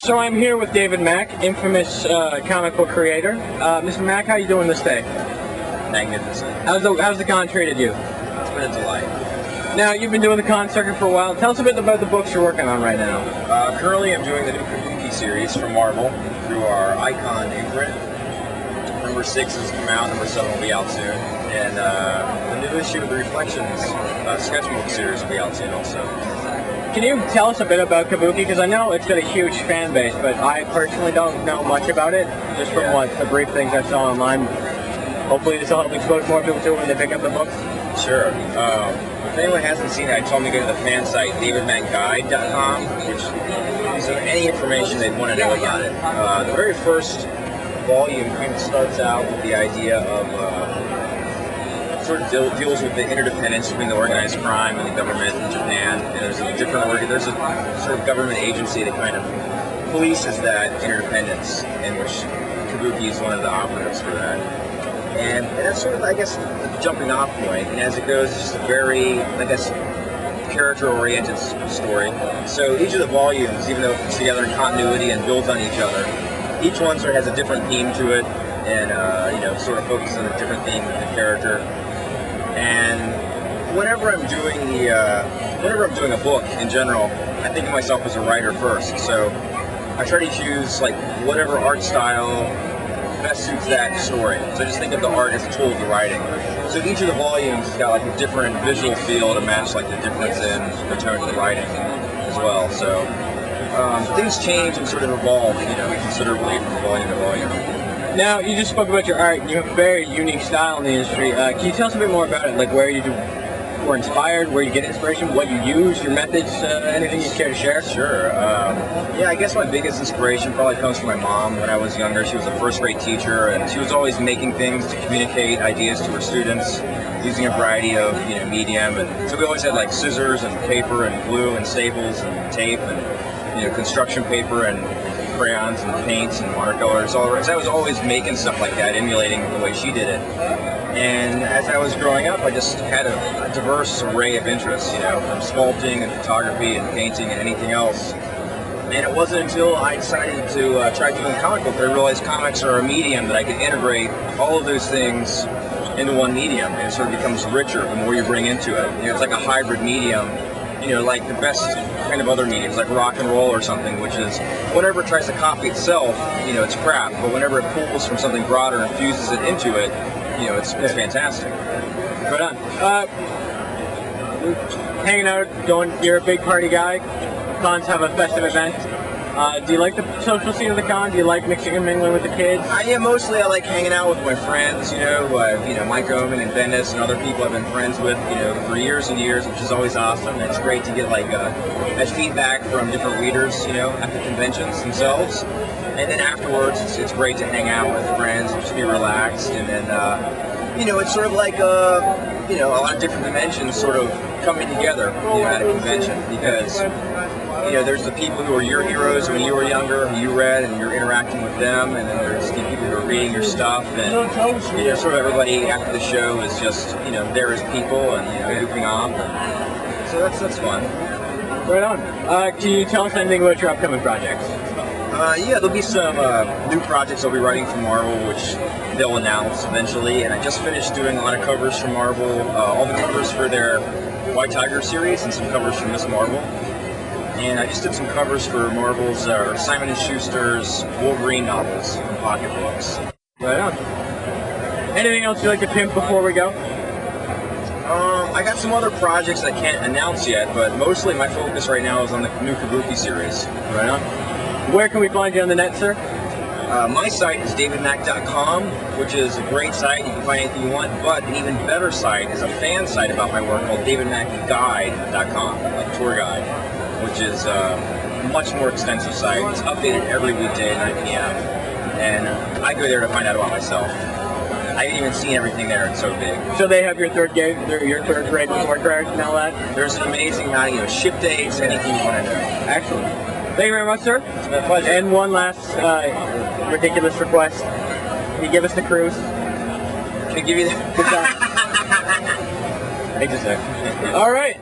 So I'm here with David Mack, infamous comic book creator. Mr. Mack, how you doing this day? Magnificent. How's the con treated you? It's been a delight. Now, you've been doing the con circuit for a while. Tell us a bit about the books you're working on right now. Currently, I'm doing the new Kabuki series from Marvel through our Icon imprint. Number 6 has come out, number 7 will be out soon. And the new issue of the Reflections sketchbook series will be out soon also. Can you tell us a bit about Kabuki? Because I know it's got a huge fan base, but I personally don't know much about it, just from what the brief things I saw online. Hopefully this will help expose more people to it when they pick up the books. Sure. If anyone hasn't seen it, I told them to go to the fan site, davidmackguide.com, which gives them any information they'd want to know about it. The very first volume kind of starts out with the idea of sort of deals with the interdependence between the organized crime and the government in Japan. And there's a sort of government agency that kind of polices that interdependence, in which Kabuki is one of the operatives for that. And that's sort of, I guess, the jumping off point. And as it goes, it's just a very, I guess, character-oriented story. So each of the volumes, even though it puts together in continuity and builds on each other, each one sort of has a different theme to it, and sort of focuses on a different theme of the character. And whenever I'm doing a book in general, I think of myself as a writer first. So I try to choose like whatever art style best suits that story. So I just think of the art as a tool of the writing. So each of the volumes has got like a different visual feel to match like the difference in the tone of the writing as well. So things change and sort of evolve, considerably from volume to volume. Now, you just spoke about your art, and you have a very unique style in the industry. Can you tell us a bit more about it, like where you were inspired, where you get inspiration, what you use, your methods, anything you care to share? Sure. Yeah, I guess my biggest inspiration probably comes from my mom. When I was younger, she was a first-grade teacher, and she was always making things to communicate ideas to her students using a variety of medium. And so we always had like scissors and paper and glue and staples and tape and construction paper and crayons and paints and watercolors. I was always making stuff like that, emulating the way she did it. And as I was growing up, I just had a diverse array of interests, from sculpting and photography and painting and anything else. And it wasn't until I decided to try doing comic book that I realized comics are a medium that I could integrate all of those things into one medium, and it sort of becomes richer the more you bring into it. It's like a hybrid medium. Like the best kind of other mediums, like rock and roll or something, which is whenever it tries to copy itself, it's crap. But whenever it pulls from something broader and fuses it into it, it's fantastic. Right on. Hanging out, you're a big party guy. Cons have a festive event. Do you like the social scene of the con? Do you like mixing and mingling with the kids? Mostly I like hanging out with my friends, who I've, Mike Oman and Bendis and other people I've been friends with, for years and years, which is always awesome. And it's great to get that feedback from different readers, at the conventions themselves. And then afterwards, it's great to hang out with friends and just be relaxed. And then, it's sort of like a lot of different dimensions sort of coming together, at a convention, because there's the people who are your heroes when you were younger, who you read, and you're interacting with them, and then there's the people who are reading your stuff, and sort of everybody after the show is just there as people and goofing off. And so that's fun. Right on. Can you tell us anything about your upcoming projects? Yeah, there'll be some new projects I'll be writing for Marvel, which they'll announce eventually. And I just finished doing a lot of covers for Marvel, all the covers for their White Tiger series and some covers for Miss Marvel. And I just did some covers for Marvel's Simon & Schuster's Wolverine novels and pocket books. Right on. Anything else you'd like to pimp before we go? I got some other projects I can't announce yet, but mostly my focus right now is on the new Kabuki series. Right on. Where can we find you on the net, sir? My site is davidmack.com, which is a great site. You can find anything you want, but an even better site is a fan site about my work called davidmackguide.com, like tour guide, which is a much more extensive site. It's updated every weekday at 9 p.m. And I go there to find out about myself. I haven't even seen everything there, it's so big. So they have your third grade report card and all that? There's an amazing amount of ship dates, anything you want to know. Excellent. Thank you very much, sir. It's my pleasure. And one last ridiculous request. Can you give us the cruise? Can I give you that? Good job. Thank you, sir. All right.